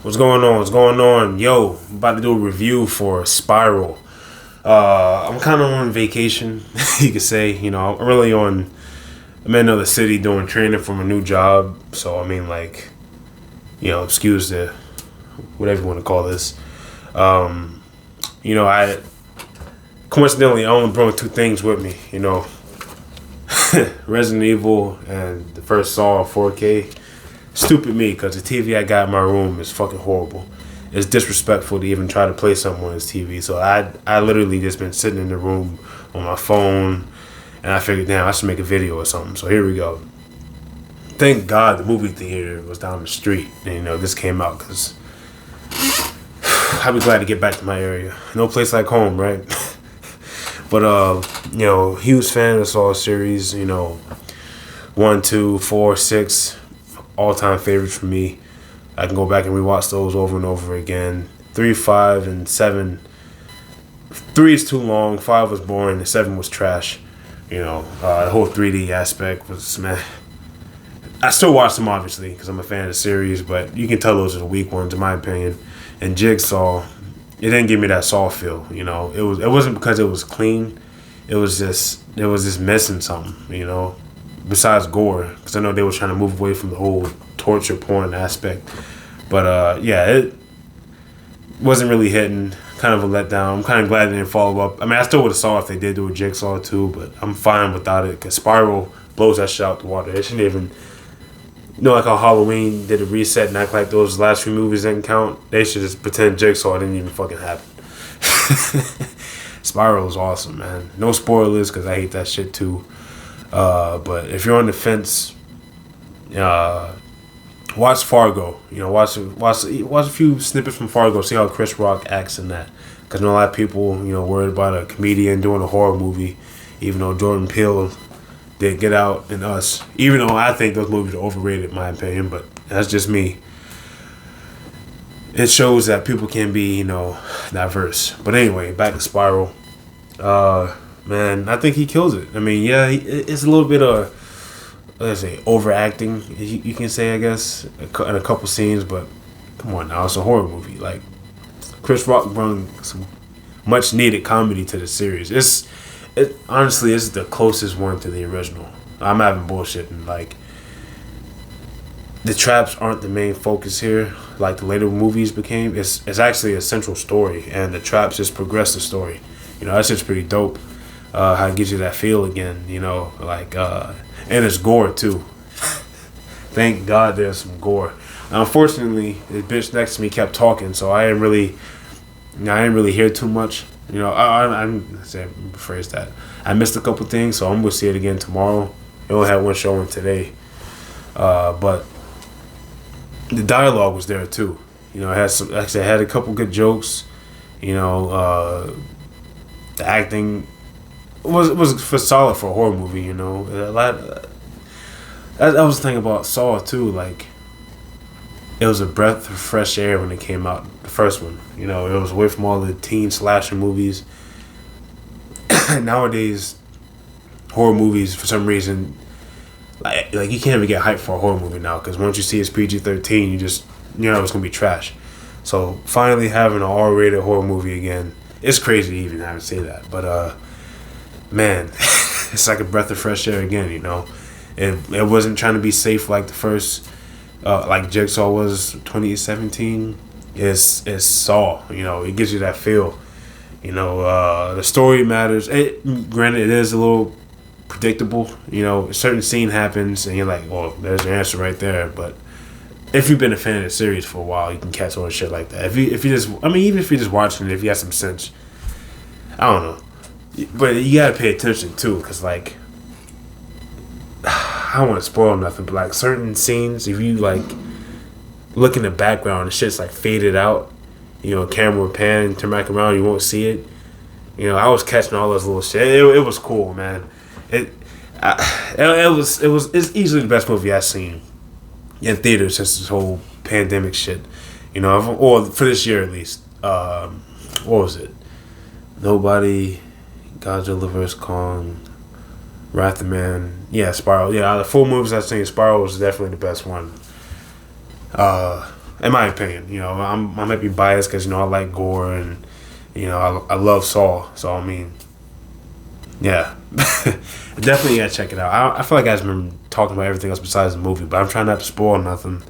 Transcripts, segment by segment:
What's going on? What's going on? Yo, I'm about to do a review for Spyro. I'm kind of on vacation, you could say. I'm in another city doing training from a new job. So, excuse the, whatever you want to call this. I coincidentally, I only brought two things with me, Resident Evil and the first Saw 4K. Stupid me, because the TV I got in my room is fucking horrible. It's disrespectful to even try to play something on this TV. So I literally just been sitting in the room on my phone, and I figured, damn, I should make a video or something. So here we go. Thank God the movie theater was down the street, and this came out, because I'll be glad to get back to my area. No place like home, right? But huge fan of the Saw series. 1, 2, 4, 6. All-time favorites for me. I can go back and rewatch those over and over again. 3, 5, and 7. 3 is too long. 5 was boring. 7 was trash. The whole 3D aspect was meh. I still watch them, obviously, because I'm a fan of the series, but you can tell those are the weak ones, in my opinion. And Jigsaw, it didn't give me that Saw feel. It wasn't because it was clean. It was just missing something. Besides gore, because I know they were trying to move away from the whole torture porn aspect. But it wasn't really hitting. Kind of a letdown. I'm kind of glad they didn't follow up. I still would have saw if they did do a Jigsaw too, but I'm fine without it, because Spyro blows that shit out the water. It shouldn't even, like how Halloween did a reset and act like those last few movies didn't count. They should just pretend Jigsaw didn't even fucking happen. Spyro is awesome, man. No spoilers, because I hate that shit too. But if you're on the fence, watch Fargo. Watch a few snippets from Fargo. See how Chris Rock acts in that. Because I know a lot of people, worried about a comedian doing a horror movie, even though Jordan Peele did Get Out and Us. Even though I think those movies are overrated, in my opinion, but that's just me. It shows that people can be, diverse. But anyway, back to Spyro. Man, I think he kills it. It's a little bit of, let's say, overacting, you can say, I guess, in a couple scenes, but come on now, it's a horror movie. Like, Chris Rock brought some much needed comedy to the series. Honestly, it's the closest one to the original. I'm having bullshitting. Like, the traps aren't the main focus here, like the later movies became. It's actually a central story, and the traps just progress the story. That shit's pretty dope. How it gives you that feel again, and it's gore too. Thank God there's some gore. Unfortunately, the bitch next to me kept talking, so I didn't really hear too much. I'm rephrase that. I missed a couple things, so I'm gonna see it again tomorrow. It only had one showing today, but the dialogue was there too. It had a couple good jokes. The acting was for solid for a horror movie. A lot. I was thinking about Saw too. Like, it was a breath of fresh air when it came out. The first one. It was away from all the teen slasher movies. Nowadays, horror movies, for some reason, like you can't even get hyped for a horror movie now, because once you see it's PG-13, you just it's gonna be trash. So finally having an R-rated horror movie again, it's crazy to even have to say that, but man, it's like a breath of fresh air again. It wasn't trying to be safe like the first, like Jigsaw was 2017. It's Saw. It gives you that feel. The story matters. Granted, it is a little predictable. A certain scene happens, and you're like, well, there's your answer right there. But if you've been a fan of the series for a while, you can catch on shit like that. If you just, even if you're just watching it, if you have some sense, I don't know. But you gotta pay attention too, because I don't want to spoil nothing, but certain scenes, if you look in the background, the shit's faded out. Camera pan, turn back around, you won't see it. I was catching all those little shit. It was cool, man. It's easily the best movie I've seen in theaters since this whole pandemic shit. Or for this year at least. What was it? Nobody, Godzilla vs. Kong, Wrath of Man. Yeah, Spyro. Yeah, out of the 4 movies I've seen, Spyro was definitely the best one. in my opinion. You know, I might be biased because, you know, I like gore and, you know, I love Saw. So, I mean, yeah. Definitely gotta check it out. I feel like I've been talking about everything else besides the movie, but I'm trying not to spoil nothing.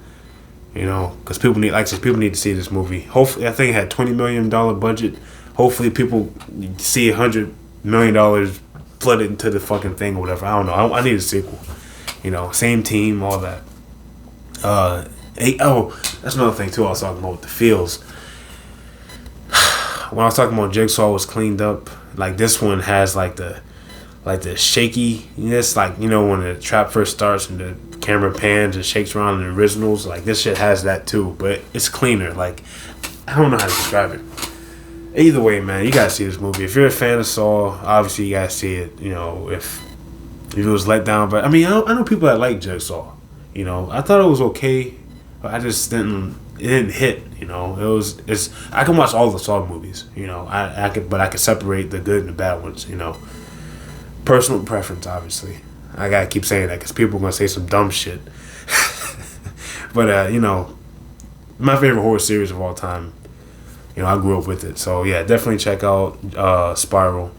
You know, because people need, like I said, people need to see this movie. Hopefully, I think it had $20 million budget. Hopefully, people see $100 million flooded into the fucking thing or whatever. I don't know. I need a sequel. You know, same team, all that. That's another thing too. I was talking about with the feels. When I was talking about Jigsaw was cleaned up, like this one has like the shakiness, like, you know, when the trap first starts and the camera pans and shakes around in the originals, like this shit has that too, but it's cleaner. Like, I don't know how to describe it. Either way, man, you gotta see this movie. If you're a fan of Saw, obviously you gotta see it. You know, if it was let down, but I mean, I know people that like Jigsaw. You know, I thought it was okay, but I just didn't. It didn't hit. You know, it's. I can watch all the Saw movies. You know, I can separate the good and the bad ones. You know, personal preference, obviously. I gotta keep saying that because people are gonna say some dumb shit. But you know, my favorite horror series of all time. You know, I grew up with it, so yeah, definitely check out Spyro.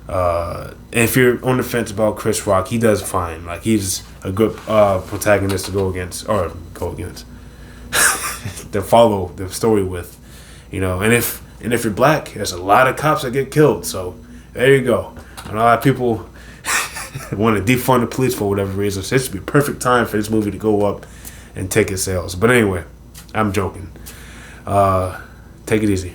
And if you're on the fence about Chris Rock, he does fine. Like, he's a good protagonist to go against, to follow the story with. You know, and if you're black, there's a lot of cops that get killed. So there you go. And a lot of people want to defund the police for whatever reason. So this would be perfect time for this movie to go up in ticket sales. But anyway, I'm joking. Take it easy.